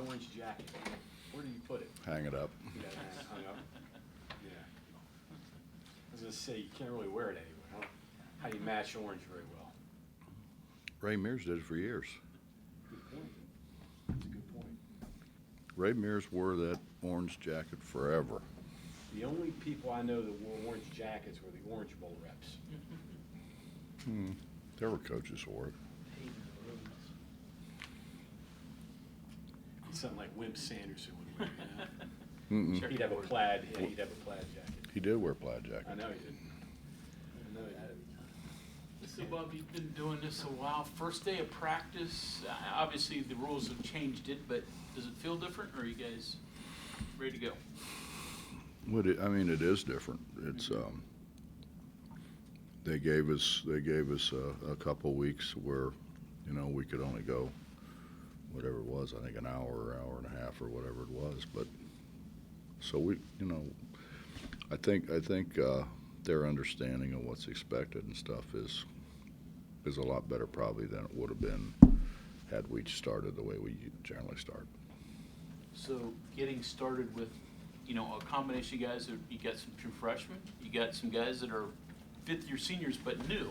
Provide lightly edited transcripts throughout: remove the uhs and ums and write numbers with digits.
orange jacket? Where do you put it? Hang it up. You got it hung up? Yeah. I was gonna say, you can't really wear it anywhere. How do you match orange very well? Ray Mears did it for years. Good point. That's a good point. Ray Mears wore that orange jacket forever. The only people I know that wore orange jackets were the Orange Bowl reps. There were coaches who wore it. Something like Wimp Sanderson would wear, you know? Mm-mm. He'd have a plaid, yeah, he'd have a plaid jacket. He did wear plaid jacket. I know he did. I know he did. So Bob, you've been doing this a while. First day of practice, obviously the rules have changed it, but does it feel different, or are you guys ready to go? I mean, it is different. It's they gave us a couple weeks where, you know, we could only go whatever it was. I think an hour and a half, or whatever it was. But so we, you know, I think their understanding of what's expected and stuff is a lot better probably than it would have been had we started the way we generally start. So getting started with, you know, a combination of guys, you got some true freshmen, you got some guys that are fifth-year seniors but new.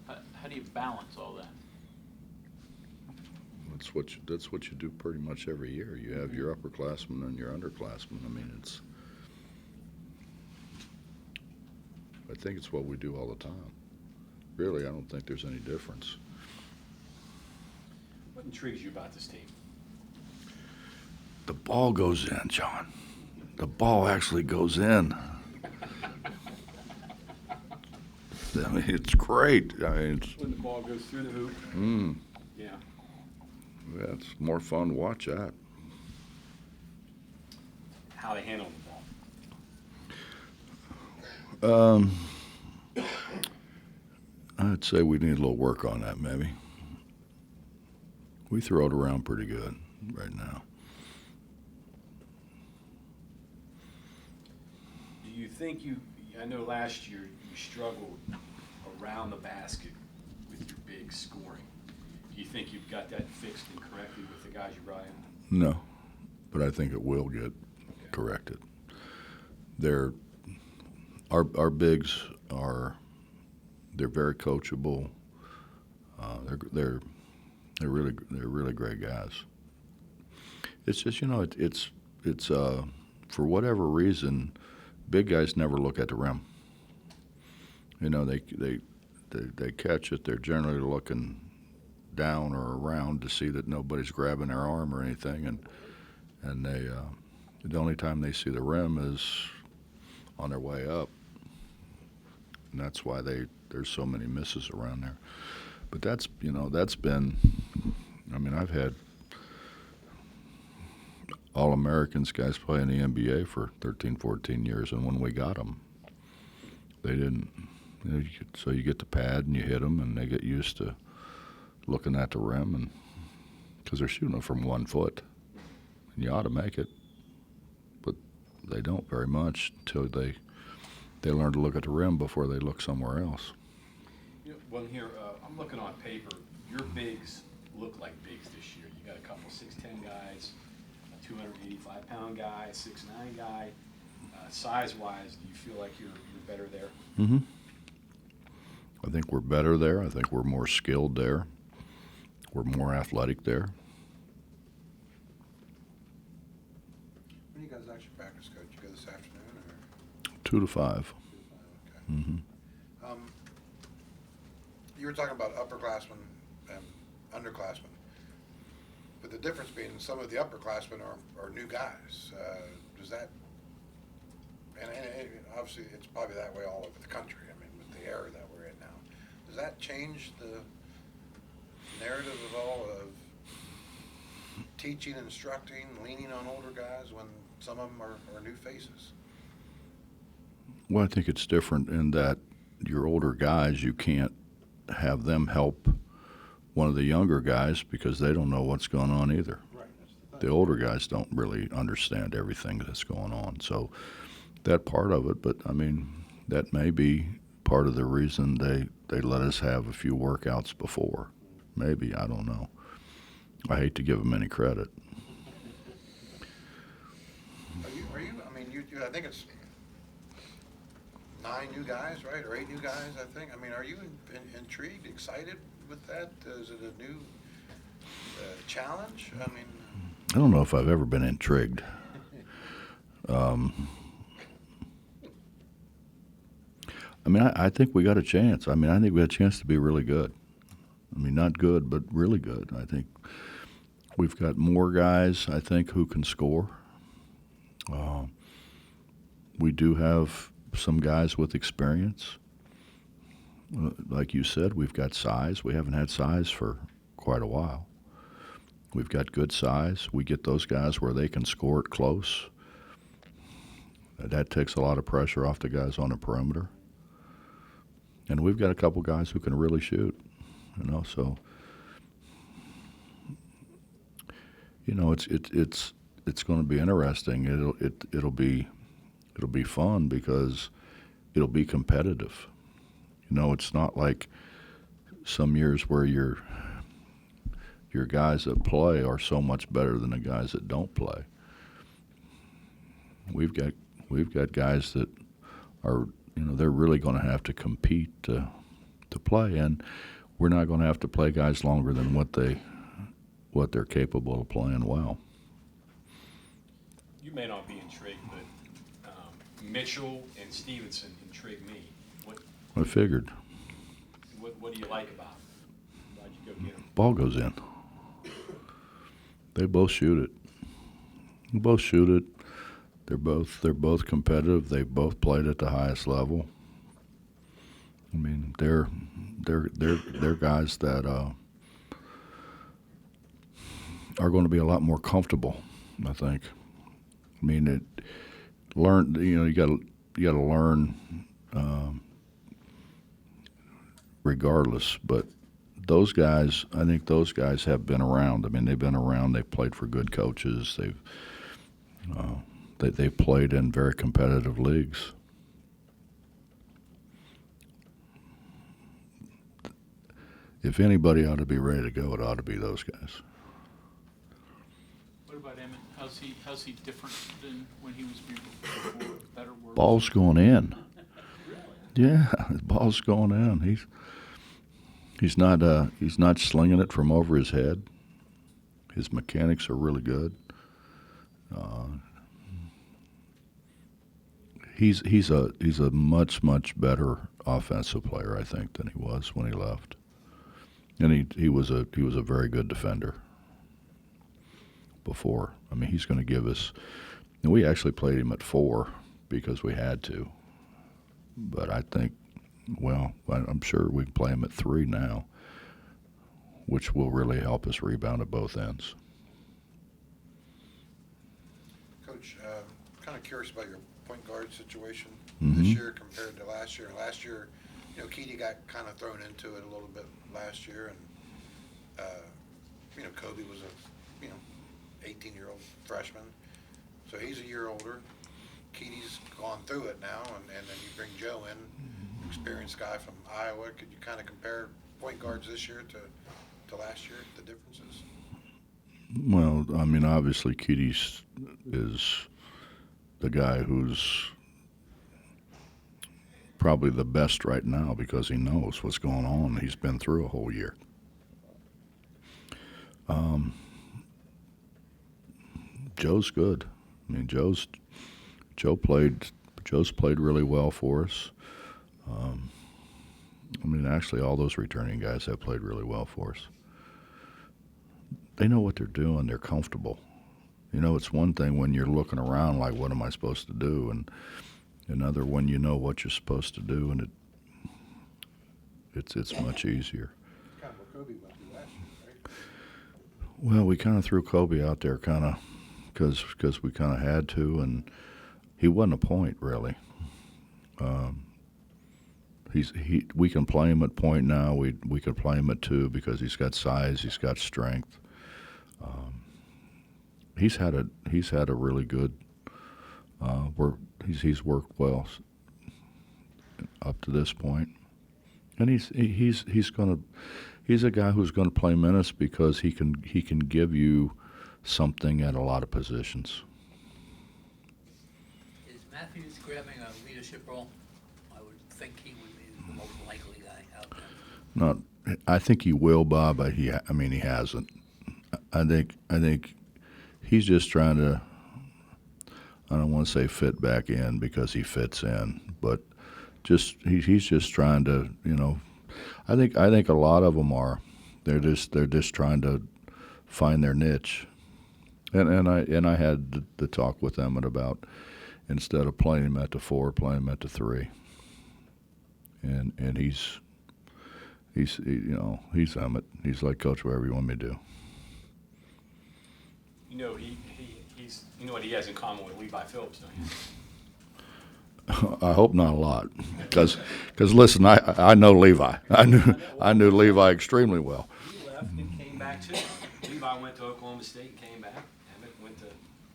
How do you balance all that? That's what you do pretty much every year. You have your upperclassmen and your underclassmen. I mean, I think it's what we do all the time. Really, I don't think there's any difference. What intrigues you about this team? The ball goes in, John. The ball actually goes in. I mean, it's great. I mean, When the ball goes through the hoop? Yeah. Yeah, it's more fun to watch that. How they handle the ball? I'd say we need a little work on that, maybe. We throw it around pretty good right now. Do you think I know last year you struggled around the basket with your big scoring. Do you think you've got that fixed and corrected with the guys you brought in? No, but I think it will get corrected. Our bigs they're very coachable. They're really great guys. It's just, you know, it's for whatever reason, big guys never look at the rim. You know, they catch it. They're generally looking down or around to see that nobody's grabbing their arm or anything, and the only time they see the rim is on their way up, and that's why there's so many misses around there. But that's been, I mean, I've had All-Americans, guys play in the NBA for 13, 14 years, and when we got them, they didn't. You know, so you get the pad and you hit them, and they get used to looking at the rim, and because they're shooting it from 1 foot, and you ought to make it, but they don't very much until they learn to look at the rim before they look somewhere else. You know, well, here I'm looking on paper. Your bigs look like bigs this year. You got a couple 6'10" guys, a 285-pound guy, a 6'9" guy. Size-wise, do you feel like you're better there? Mm-hmm. I think we're better there. I think we're more skilled there. We're more athletic there. When you guys actually practice, Coach? You go this afternoon, or? 2 to 5. Okay. Mm-hmm. You were talking about upperclassmen and underclassmen, but the difference being some of the upperclassmen are new guys. Does that, and obviously it's probably that way all over the country, I mean, with the era that we're in now. Does that change the narrative of all of teaching, instructing, leaning on older guys when some of them are new faces? Well, I think it's different in that your older guys, you can't have them help one of the younger guys because they don't know what's going on either. Right. The older guys don't really understand everything that's going on. So that part of it, but I mean, that may be part of the reason they let us have a few workouts before. Maybe, I don't know. I hate to give them any credit. I think it's 9 new guys, right, or 8 new guys, I think. I mean, are you intrigued, excited with that? Is it a new challenge? I mean, I don't know if I've ever been intrigued. I mean, I think we got a chance. I mean, I think we got a chance to be really good. I mean, not good, but really good. I think we've got more guys, I think, who can score. We do have some guys with experience. Like you said, we've got size. We haven't had size for quite a while. We've got good size. We get those guys where they can score it close. That takes a lot of pressure off the guys on the perimeter. And we've got a couple guys who can really shoot, you know. So, you know, it's going to be interesting. It'll be fun because it'll be competitive. You know, it's not like some years where your guys that play are so much better than the guys that don't play. We've got guys that are, you know, they're really going to have to compete to play, and we're not going to have to play guys longer than what they're capable of playing well. You may not be intrigued, but Mitchell and Stevenson intrigue me. I figured. What do you like about them? Why'd you go get them? Ball goes in. They both shoot it. They both shoot it. They're both competitive. They both played at the highest level. I mean, they're guys that are going to be a lot more comfortable, I think. I mean, you got to learn regardless. But those guys, I think those guys have been around. I mean, they've been around. They've played for good coaches. They've played in very competitive leagues. If anybody ought to be ready to go, it ought to be those guys. What about Emmett? How's he different than when he was before? Better, worse? Ball's going in. Really? Yeah, the ball's going in. He's not slinging it from over his head. His mechanics are really good. He's a much better offensive player, I think, than he was when he left. And he was a very good defender before. I mean, he's going to give us. And we actually played him at 4 because we had to. But I think, well, I'm sure we can play him at 3 now, which will really help us rebound at both ends. Coach, kind of curious about your point guard situation Mm-hmm. this year compared to last year. Last year, you know, Keedy got kind of thrown into it a little bit last year, and you know, Kobe was a 18-year-old freshman, so he's a year older. Keedy's gone through it now, and then you bring Joe in, experienced guy from Iowa. Could you kind of compare point guards this year to last year, the differences? Well, I mean, obviously, Keedy is the guy who's probably the best right now because he knows what's going on. He's been through a whole year. Joe's good. I mean, Joe's played really well for us. I mean, actually, all those returning guys have played really well for us. They know what they're doing. They're comfortable. You know, it's one thing when you're looking around like, what am I supposed to do? And another when you know what you're supposed to do, and it's much easier. Kind of what Kobe went through last year, right? Well, we kind of threw Kobe out there kind of because we kind of had to, and he wasn't a point, really. We can play him at point now. We could play him at 2 because he's got size, he's got strength. He's had a really good he's worked well up to this point, and he's a guy who's going to play minutes because he can give you something at a lot of positions. Is Matthews grabbing a leadership role? I would think he would be the most likely guy out there. Not, I think he will, Bob, but he hasn't. I think he's just trying to, I don't want to say fit back in because he fits in, but he's just trying to, I think a lot of them are. They're just trying to find their niche. And I had the talk with Emmett about, instead of playing him at the 4, playing him at the 3. And he's Emmett. He's like, Coach, whatever you want me to do. He's you know what he has in common with Levi Phillips, don't you? I hope not a lot, because listen, I know Levi. I knew Levi extremely well. He left and came back too. Levi went to Oklahoma State and came back. Emmett went to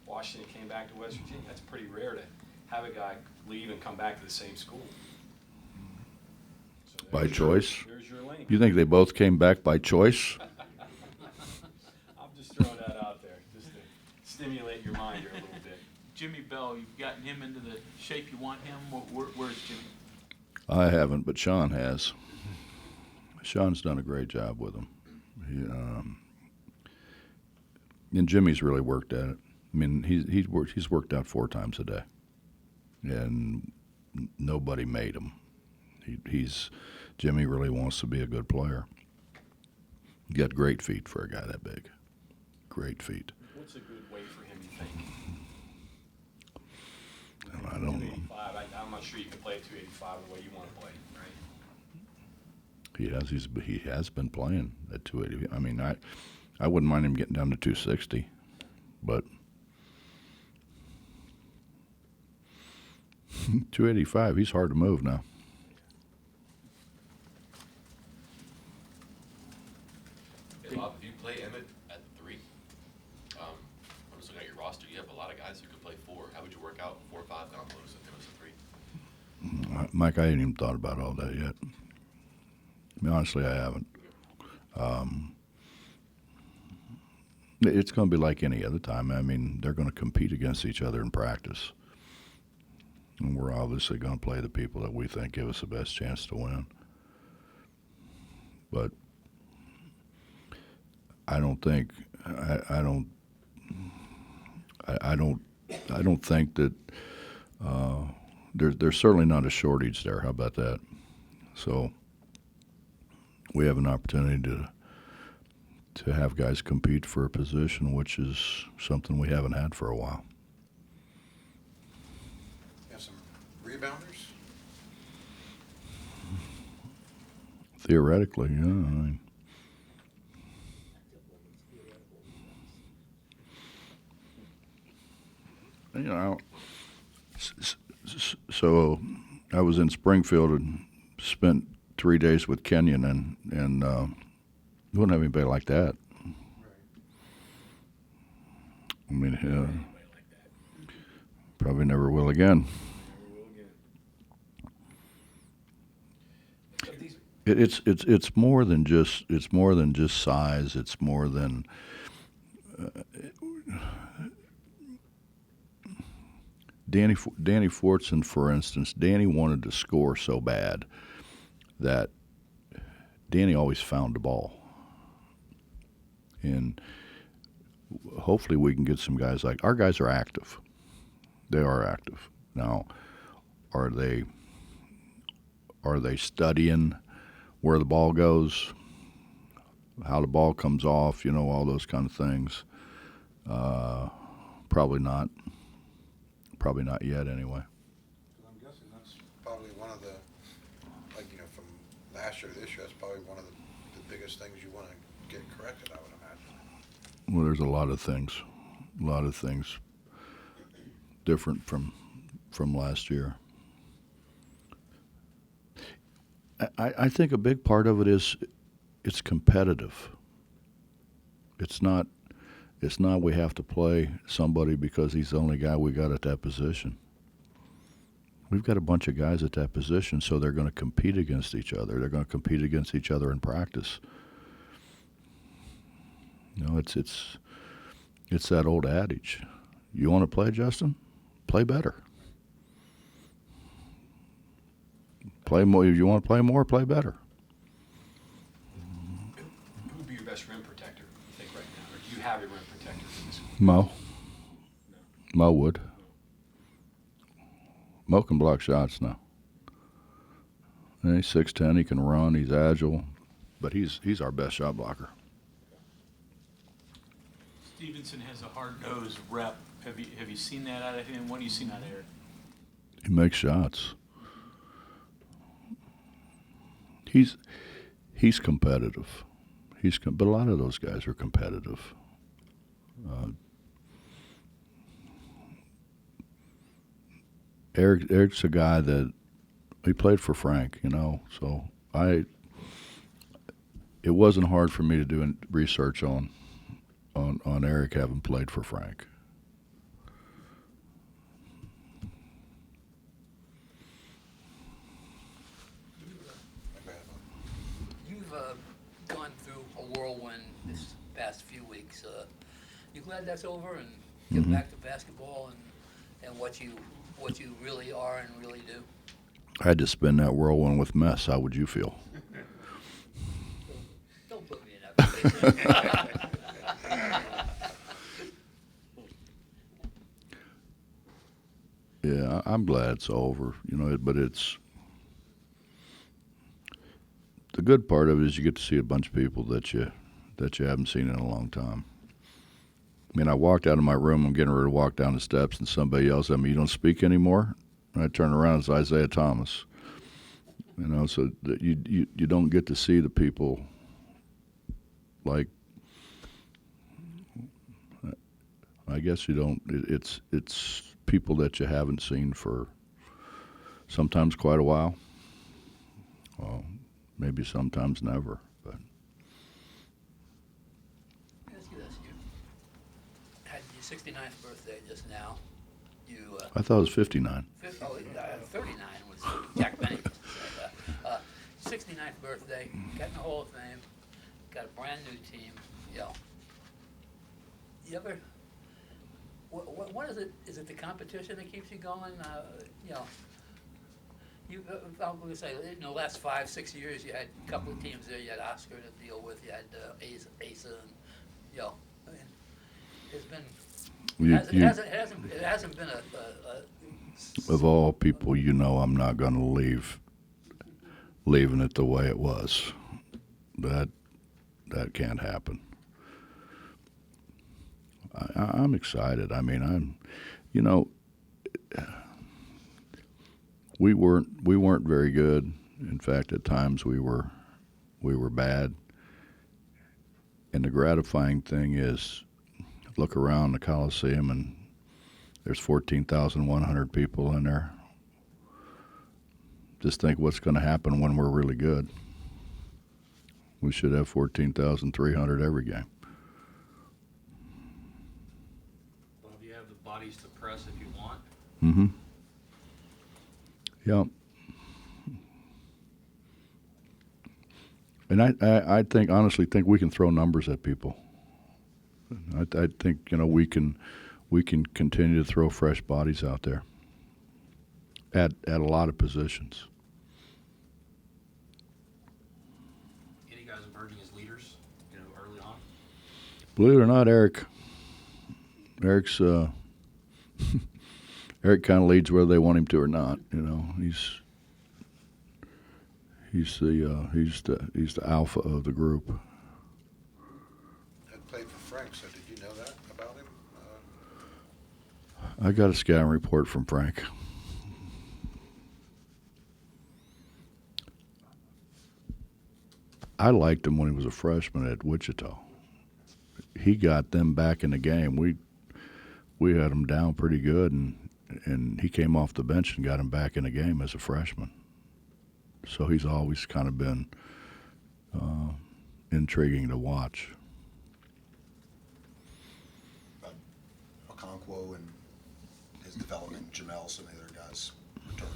Washington and came back to West Virginia. That's pretty rare to have a guy leave and come back to the same school. So By choice? There's your link. You think they both came back by choice? I'm just throwing that out there just to stimulate your mind here a little bit. Jimmy Bell, you've gotten him into the shape you want him. Where's Jimmy? I haven't, but Sean has. Sean's done a great job with him. And Jimmy's really worked at it. I mean, he's worked out 4 times a day, and nobody made him. Jimmy really wants to be a good player. He got great feet for a guy that big. Great feet. What's a good weight for him, you think? I don't know. 285. I'm not sure you can play at 285 the way you want to play, right? He has been playing at 280. I mean, I wouldn't mind him getting down to 260, but 285. He's hard to move now. Hey, Bob, if you play Emmett at 3, I'm just looking at your roster. You have a lot of guys who can play 4. How would you work out 4 or 5 combos if it was a 3? Mike, I ain't even thought about all that yet. I mean, honestly, I haven't. It's going to be like any other time. I mean, they're going to compete against each other in practice. And we're obviously going to play the people that we think give us the best chance to win. But I don't think I don't think that there's certainly not a shortage there. How about that? So we have an opportunity to have guys compete for a position, which is something we haven't had for a while. You have some rebounders? Theoretically, yeah. I mean, so I was in Springfield and spent 3 days with Kenyon, and you wouldn't have anybody like that. I mean, probably never will again. It's more than just size. It's more than Danny Fortson, for instance. Danny wanted to score so bad that Danny always found the ball, and hopefully we can get some guys like our guys are active. They are active now. Are they studying where the ball goes, how the ball comes off, all those kind of things? Probably not. Probably not yet, anyway. I'm guessing that's probably one of the, from last year to this year, that's probably one of the biggest things you want to get corrected, I would imagine. Well, there's a lot of things different from last year. I think a big part of it is it's competitive. It's not we have to play somebody because he's the only guy we got at that position. We've got a bunch of guys at that position, so they're going to compete against each other. They're going to compete against each other in practice. It's that old adage. You want to play, Justin? Play better. Play more. If you want to play more, play better. Who would be your best rim protector, you think, right now? Or do you have a rim protector for this? Mo. Mo would. Mo can block shots now. And he's 6'10", he can run, he's agile, but he's our best shot blocker. Stevenson has a hard-nosed rep. Have you seen that out of him? What have you seen out of Eric? He makes shots. He's competitive. But a lot of those guys are competitive. Eric's a guy that he played for Frank, so it wasn't hard for me to do research on Eric having played for Frank. You've gone through a whirlwind this past few weeks. You glad that's over and get back to basketball and what you really are and really do? I had to spin that whirlwind with mess. How would you feel? Don't put me in that position. Yeah, I'm glad it's over, but it's the good part of it is you get to see a bunch of people that you haven't seen in a long time. I mean, I walked out of my room, I'm getting ready to walk down the steps, and somebody yells at me, "You don't speak anymore?" And I turn around, it's Isaiah Thomas. So that you don't get to see the people like, I guess you don't, it's people that you haven't seen for sometimes quite a while. Well, maybe sometimes never, but. Let me ask you this. You had your 69th birthday just now. You, I thought it was 59. 39 was Jack Benny. 69th birthday, got in the Hall of Fame, got a brand new team. You ever? What is it? Is it the competition that keeps you going? I'm going to say, in the last 5-6 years, you had a couple of teams there. You had Oscar to deal with. You had Asa, and I mean, it's been. It hasn't been a Of all people, I'm not going to leaving it the way it was. That can't happen. I'm excited. I mean, we weren't very good. In fact, at times we were bad. And the gratifying thing is, look around the Coliseum and there's 14,100 people in there. Just think what's going to happen when we're really good. We should have 14,300 every game. Well, you have the bodies to press if you want. Mm-hmm. Yep. And I honestly think we can throw numbers at people. I think we can continue to throw fresh bodies out there at a lot of positions. Any guys emerging as leaders, early on? Believe it or not, Eric's Eric kind of leads whether they want him to or not. He's the alpha of the group. Had played for Frank, so did you know that about him? I got a scouting report from Frank. I liked him when he was a freshman at Wichita. He got them back in the game. We had him down pretty good, and he came off the bench and got him back in the game as a freshman. So he's always kind of been intriguing to watch. Okonkwo and his development, Jamel, some of the other guys returning.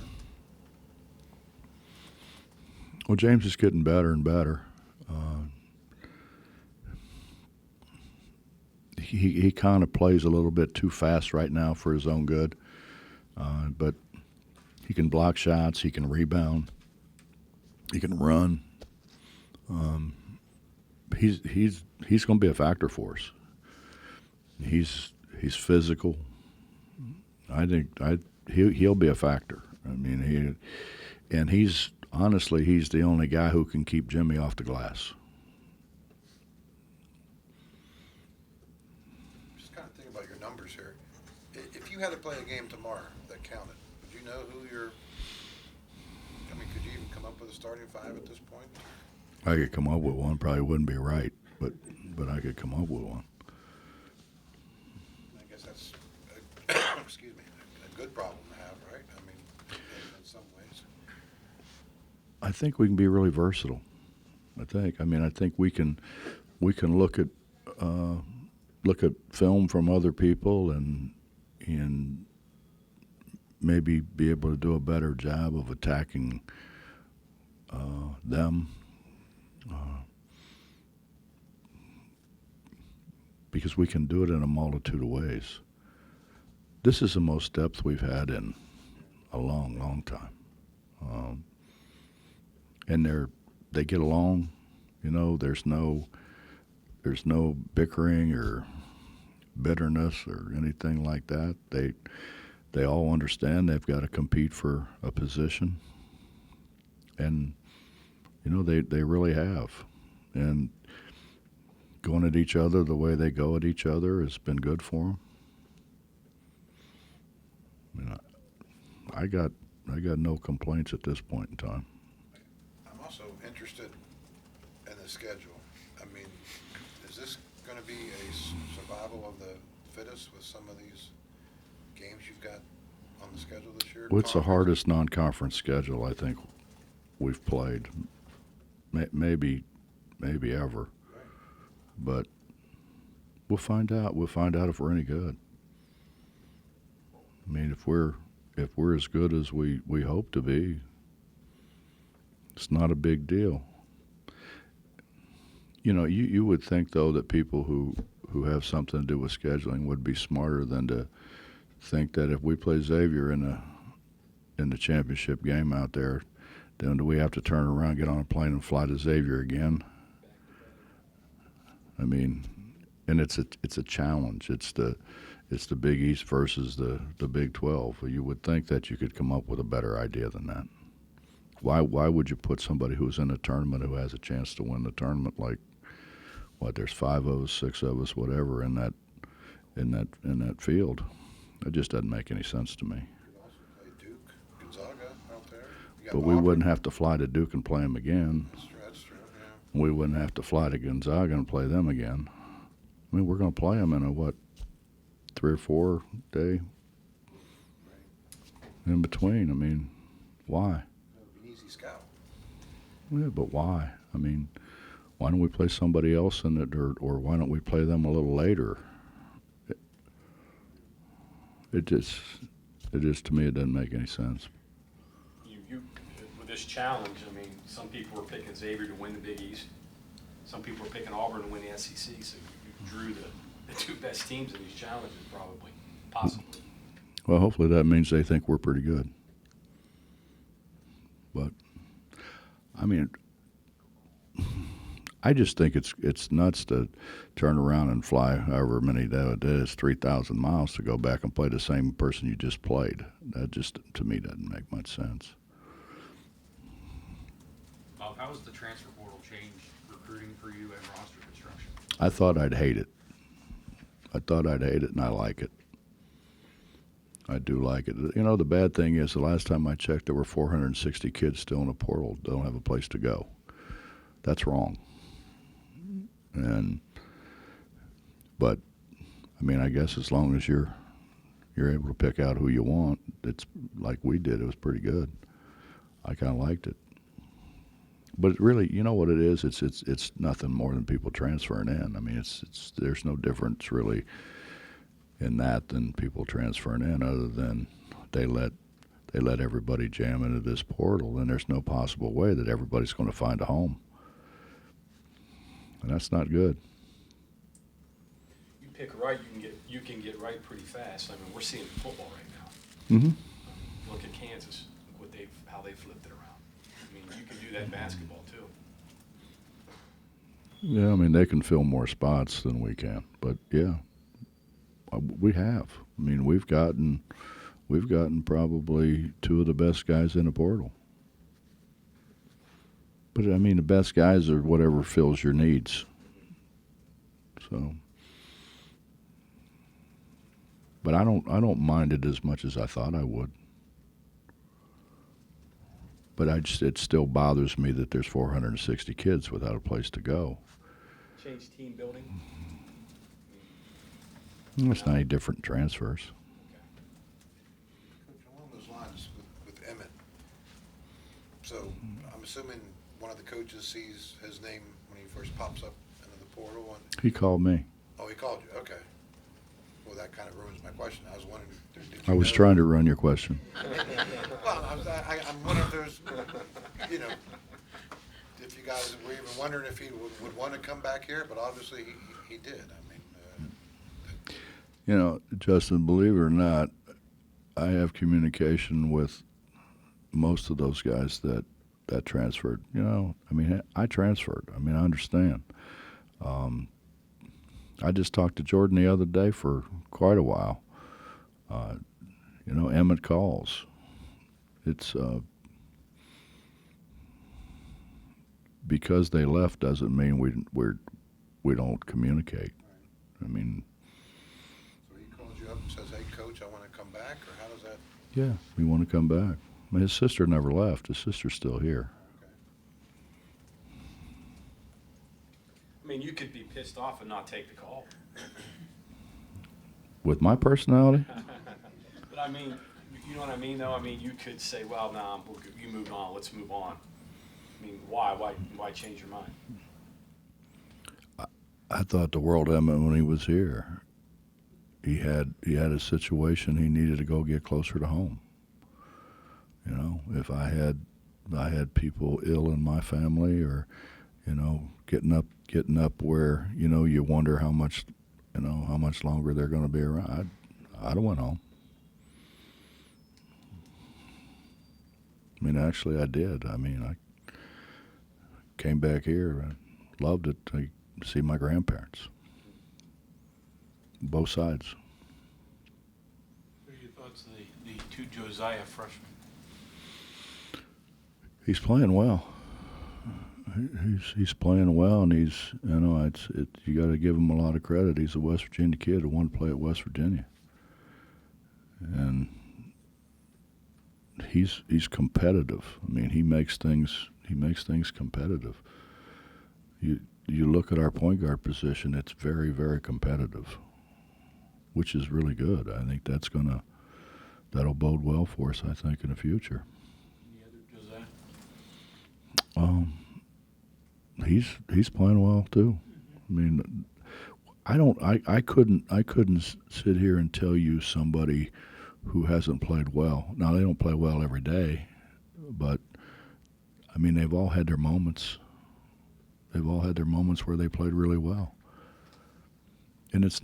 Well, James is getting better and better. He kind of plays a little bit too fast right now for his own good, but he can block shots, he can rebound. He can run. He's going to be a factor for us. He's physical. I think he'll be a factor. I mean, he's honestly he's the only guy who can keep Jimmy off the glass. Just kind of think about your numbers here. If you had to play a game tomorrow that counted, would you know who I mean, could you even come up with a starting five at this point? I could come up with one. Probably wouldn't be right, but I could come up with one. I guess that's, excuse me, a good problem to have, right? I mean, in some ways. I think we can be really versatile. I think we can look at film from other people and maybe be able to do a better job of attacking them. Because we can do it in a multitude of ways. This is the most depth we've had in a long, long time. And they get along, you know, there's no bickering or bitterness or anything like that. They all understand they've got to compete for a position. And, you know, they really have. And going at each other the way they go at each other has been good for them. I mean, I got no complaints at this point in time. I'm also interested in the schedule. I mean, is this going to be a survival of the fittest with some of these games you've got on the schedule this year? What's the Conference? hardest non-conference schedule I think we've played? Maybe ever. Right. But we'll find out. We'll find out if we're any good. I mean, if we're as good as we hope to be, it's not a big deal. You know, you would think though that people who have something to do with scheduling would be smarter than to think that if we play Xavier in the championship game out there, then do we have to turn around, get on a plane, and fly to Xavier again? I mean, and it's a challenge. It's the Big East versus the Big 12. You would think that you could come up with a better idea than that. Why would you put somebody who's in a tournament who has a chance to win the tournament like what? There's 5 of us, 6 of us, whatever in that field. It just doesn't make any sense to me. You could also play Duke, Gonzaga out there. You got But we Auburn. wouldn't have to fly to Duke and play them again. That's true, yeah. We wouldn't have to fly to Gonzaga and play them again. I mean, we're going to play them in a 3 or 4 day in between. I mean, why? That would be an easy scout. Yeah, but why? I mean, why don't we play somebody else in it, or why don't we play them a little later? It just to me, it doesn't make any sense. You with this challenge, I mean, some people were picking Xavier to win the Big East. Some people were picking Auburn to win the SEC. So you drew the 2 best teams in these challenges, probably, possibly. Well, hopefully that means they think we're pretty good. But I mean, I just think it's nuts to turn around and fly however many that it is, 3,000 miles to go back and play the same person you just played. That just, to me, doesn't make much sense. Bob, how has the transfer portal changed recruiting for you and roster construction? I thought I'd hate it. And I like it. I do like it. You know, the bad thing is the last time I checked, there were 460 kids still in the portal, don't have a place to go. That's wrong. But I mean, I guess as long as you're able to pick out who you want, it's like we did. It was pretty good. I kind of liked it. But it really, you know what it is? It's nothing more than people transferring in. I mean, there's no difference really in that than people transferring in, other than they let everybody jam into this portal, and there's no possible way that everybody's going to find a home. And that's not good. You pick right, you can get right pretty fast. I mean, we're seeing football right now. Mm-hmm. Look at Kansas. Look how they flipped it around. I mean, you can do that in basketball too. Yeah, I mean, they can fill more spots than we can, but yeah, we have. I mean, we've gotten probably two of the best guys in the portal. But I mean, the best guys are whatever fills your needs. So, but I don't mind it as much as I thought I would. But it still bothers me that there's 460 kids without a place to go. Change team building? It's not any different transfers. Coach, along those lines with Emmett, so I'm assuming one of the coaches sees his name when he first pops up into the portal, and, He called me. oh, he called you, okay. Well, that kind of ruins my question. I was wondering, did you I was know- trying to run your question. Well, I'm wondering if there's, you know, if you guys were even wondering if he would want to come back here, but obviously he did. I mean, You know, Justin, believe it or not, I have communication with most of those guys that transferred. You know, I mean, I transferred. I mean, I understand. I just talked to Jordan the other day for quite a while. You know, Emmett calls. It's because they left doesn't mean we don't communicate. I mean, so he calls you up and says, "Hey, coach, I want to come back," or how does that? yeah, we want to come back. I mean, his sister never left. His sister's still here. Okay. I mean, you could be pissed off and not take the call. With my personality, But I mean, you know what I mean, though? I mean, you could say, well, nah, you moved on, let's move on. I mean, why change your mind? I thought the world of Emmett when he was here. He had a situation he needed to go get closer to home. You know, if I had people ill in my family, or you know, getting up where you know you wonder how much longer they're going to be around, I'd have went home. I mean, actually, I did. I mean, I came back here. I loved it. I see my grandparents. Both sides. What are your thoughts of the two Josiah freshmen? He's playing well. He's playing well, and he's you got to give him a lot of credit. He's a West Virginia kid who wanted to play at West Virginia, and he's competitive. I mean, he makes things competitive. You look at our point guard position; it's very, very competitive, which is really good. I think that'll bode well for us. I think in the future. Any other Josiah? He's playing well too. I mean, I couldn't sit here and tell you somebody who hasn't played well. Now they don't play well every day, but I mean they've all had their moments. They've all had their moments where they played really well. And that's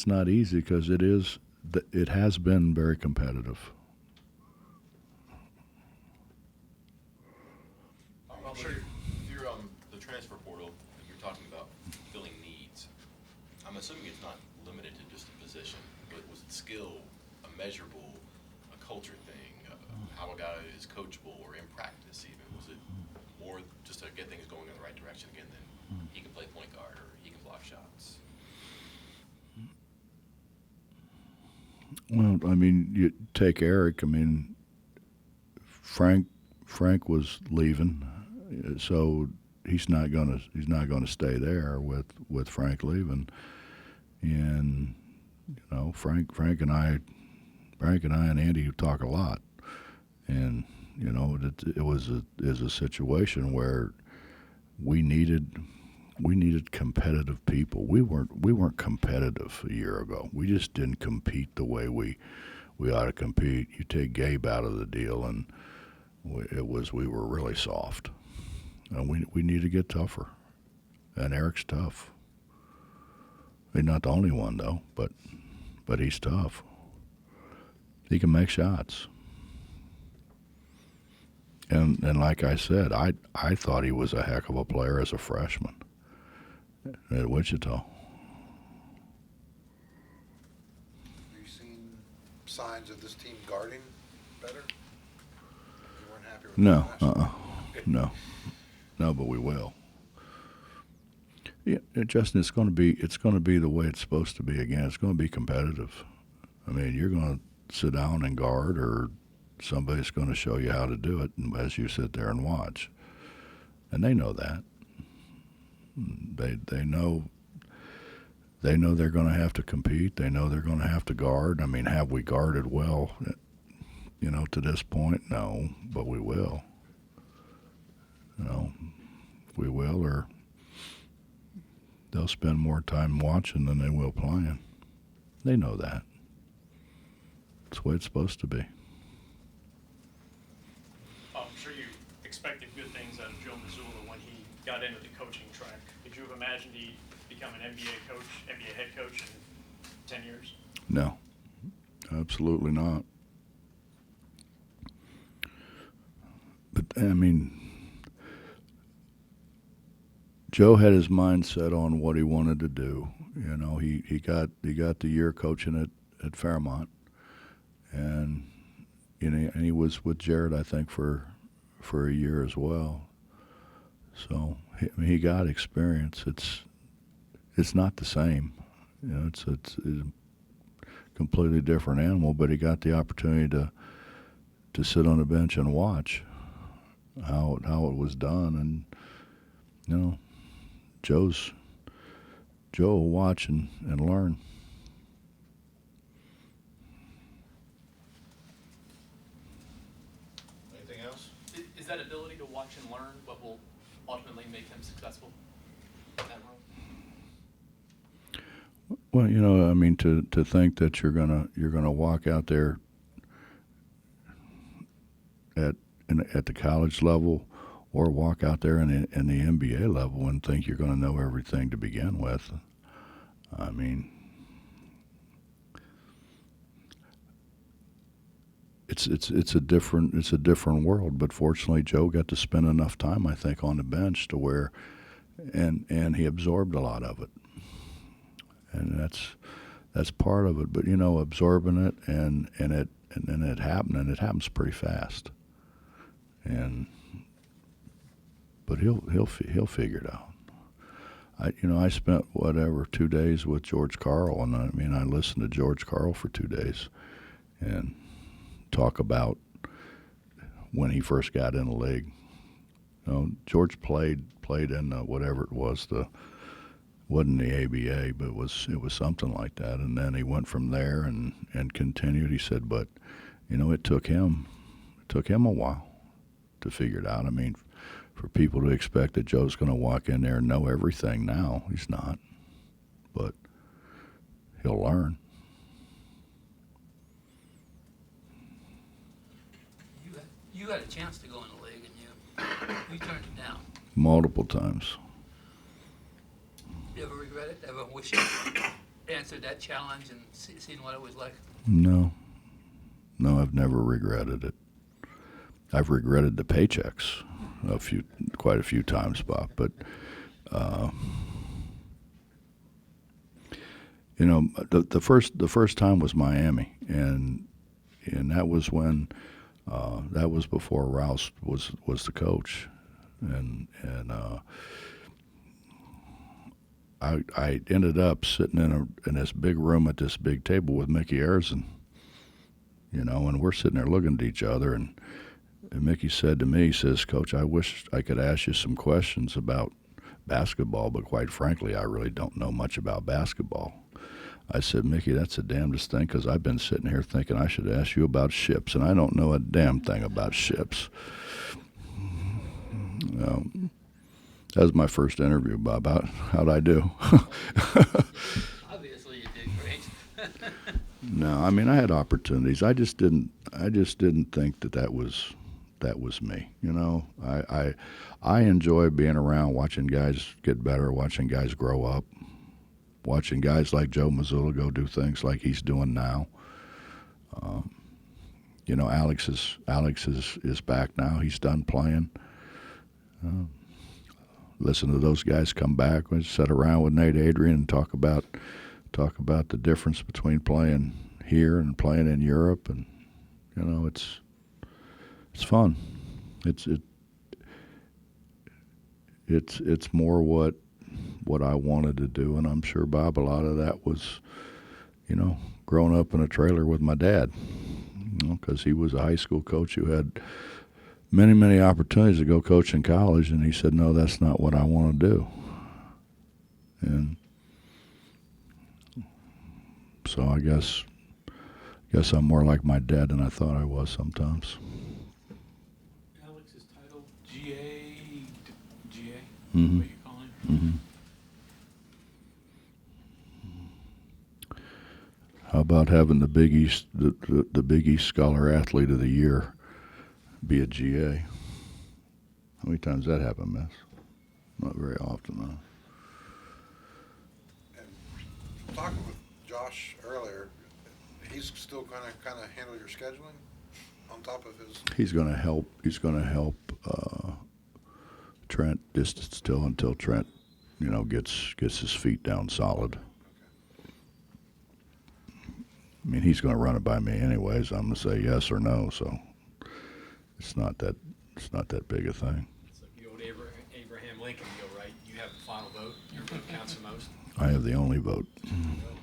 not easy because it has been very competitive. I'm sure you're the transfer portal, and you're talking about filling needs. I'm assuming it's not limited to just a position, but was it skill, a measurable, a culture thing, how a guy is coachable or in practice even? Was it more just to get things going in the right direction again than he can play point guard or he can block shots? Well, I mean, you take Eric. I mean, Frank was leaving, so he's not gonna stay there with Frank leaving. And you know, Frank and I and Andy talk a lot, and you know, it was a situation where we needed competitive people. We weren't competitive a year ago. We just didn't compete the way we ought to compete. You take Gabe out of the deal, and we were really soft. And we need to get tougher. And Eric's tough. He's not the only one though, but he's tough. He can make shots. And like I said, I thought he was a heck of a player as a freshman at Wichita. Have you seen signs of this team guarding better? You weren't happy with No, that last year. no, but we will. Yeah, Justin, it's going to be the way it's supposed to be again. It's going to be competitive. I mean, you're going to sit down and guard, or somebody's going to show you how to do it as you sit there and watch. And they know that. They know they're going to have to compete. They know they're going to have to guard. I mean, have we guarded well, to this point? No, but we will. We will, or they'll spend more time watching than they will playing. They know that. It's the way it's supposed to be. I'm sure you expected good things out of Joe Mazzulla when he got into the coaching track. Could you have imagined he'd become an NBA head coach in 10 years? No, absolutely not. But, I mean, Joe had his mind set on what he wanted to do. He got the year coaching at Fairmont, and he was with Jared, I think, for a year as well. So he got experience. It's not the same. It's a completely different animal. But he got the opportunity to sit on a bench and watch how it was done, and Joe will watch and learn. Anything else? Is that ability to watch and learn what will ultimately make him successful in that role? Well, I mean, to think that you're gonna walk out there at the college level, or walk out there in the NBA level and think you're going to know everything to begin with. I mean, it's a different world. But fortunately, Joe got to spend enough time, I think, on the bench to where, and he absorbed a lot of it, and that's part of it. But absorbing it and then it happened, and it happens pretty fast. But he'll figure it out. I spent 2 days with George Karl, and I listened to George Karl for 2 days, and talk about when he first got in the league. George played in whatever it was, wasn't the ABA, but it was something like that, and then he went from there and continued. He said, but it took him a while to figure it out. I mean, for people to expect that Joe's going to walk in there and know everything now, he's not. But he'll learn. You had a chance to go in the league, and you turned it down. Multiple times. You ever regret it? Ever wish you answered that challenge and seen what it was like? No, I've never regretted it. I've regretted the paychecks quite a few times, Bob. But the first time was Miami, and that was when that was before Rouse was the coach, and I ended up sitting in this big room at this big table with Mickey Ayerson, and we're sitting there looking at each other, and Mickey said to me, he says, Coach, I wish I could ask you some questions about basketball, but quite frankly, I really don't know much about basketball. I said, Mickey, that's the damnedest thing, because I've been sitting here thinking I should ask you about ships, and I don't know a damn thing about ships. That was my first interview, Bob. How'd I do? Obviously, you did great. No, I mean, I had opportunities. I just didn't think that was me. I enjoy being around, watching guys get better, watching guys grow up, watching guys like Joe Mazzulla go do things like he's doing now. You know, Alex is back now. He's done playing. Listen to those guys come back. We sit around with Nate Adrian and talk about the difference between playing here and playing in Europe, and you know, it's fun. It's more what I wanted to do, and I'm sure, Bob, a lot of that was, you know, growing up in a trailer with my dad, you know, because he was a high school coach who had many opportunities to go coach in college, and he said, no, that's not what I want to do. And so I guess I'm more like my dad than I thought I was sometimes. Alex's title, GA, Mhm. what you call him? How about having the Big East, the Big East Scholar Athlete of the Year be a GA? How many times that happen, Miss? Not very often, though. And talking with Josh earlier, he's still gonna kind of handle your scheduling on top of his. He's going to help. He's going to help Trent just still until Trent, you know, gets his feet down solid. I mean, he's going to run it by me anyways. I'm going to say yes or no, so it's not that big a thing. It's like the old Abraham Lincoln deal, right? You have the final vote. Your vote counts the most. I have the only vote. Well,